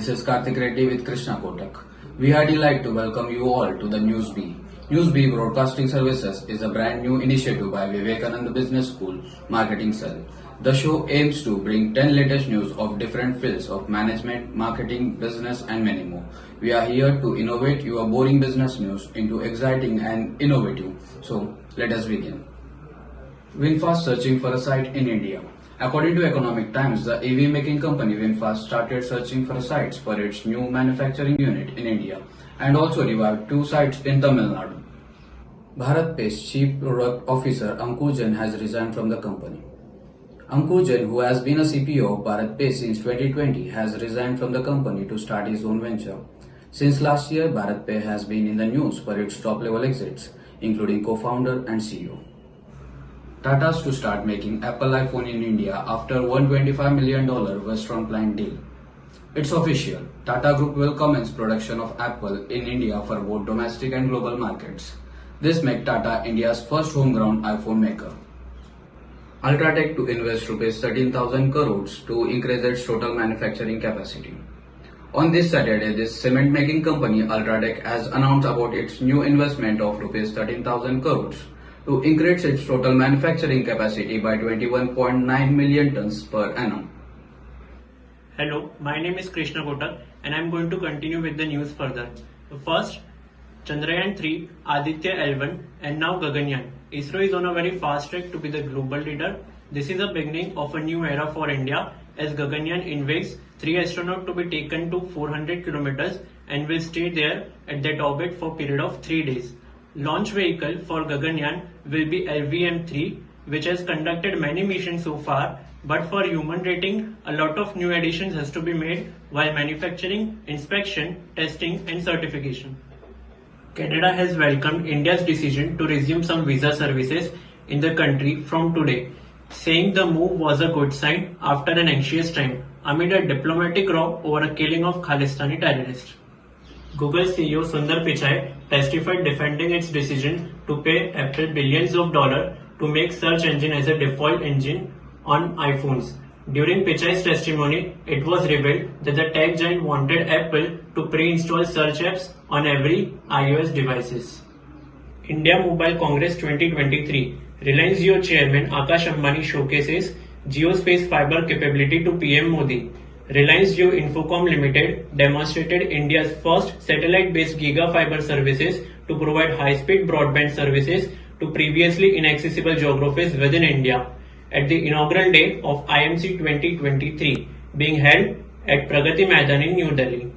This is Karthik Reddy with Krishna Kotak. We are delighted to welcome you all to the Newsbee. Newsbee Broadcasting Services is a brand new initiative by Vivekananda Business School Marketing Cell. The show aims to bring 10 latest news of different fields of management, marketing, business and many more. We are here to innovate your boring business news into exciting and innovative. So, let us begin. VinFast searching for a site in India. According to Economic Times, the EV making company VinFast started searching for sites for its new manufacturing unit in India and also revived 2 sites in Tamil Nadu. BharatPe's Chief Product Officer Ankur Jain has resigned from the company. Ankur Jain, who has been a CPO of BharatPe since 2020, has resigned from the company to start his own venture. Since last year, BharatPe has been in the news for its top-level exits, including co-founder and CEO. Tata's to start making Apple iPhone in India after $125 million Western Client deal. It's official. Tata Group will commence production of Apple in India for both domestic and global markets. This makes Tata India's first homegrown iPhone maker. Ultratech to invest Rs 13,000 crores to increase its total manufacturing capacity. On this Saturday, this cement making company Ultratech has announced about its new investment of Rs 13,000 crores to increase its total manufacturing capacity by 21.9 million tons per annum. Hello, my name is Krishna Kotak and I am going to continue with the news further. First, Chandrayaan 3, Aditya L1 and now Gaganyaan. ISRO is on a very fast track to be the global leader. This is the beginning of a new era for India as Gaganyaan invites 3 astronauts to be taken to 400 kilometers and will stay there at that orbit for a period of 3 days. Launch vehicle for Gaganyaan will be LVM-3, which has conducted many missions so far, but for human rating, a lot of new additions has to be made while manufacturing, inspection, testing and certification. Canada has welcomed India's decision to resume some visa services in the country from today, saying the move was a good sign after an anxious time amid a diplomatic row over a killing of Khalistani terrorists. Google CEO Sundar Pichai testified defending its decision to pay Apple billions of dollars to make search engine as a default engine on iPhones. During Pichai's testimony, it was revealed that the tech giant wanted Apple to pre-install search apps on every iOS devices. India Mobile Congress 2023. Reliance Jio chairman Akash Ambani showcases geospace fiber capability to PM Modi. Reliance Jio Infocom Limited demonstrated India's first satellite-based giga-fiber services to provide high-speed broadband services to previously inaccessible geographies within India at the inaugural day of IMC 2023 being held at Pragati Maidan in New Delhi.